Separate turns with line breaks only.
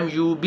MUB،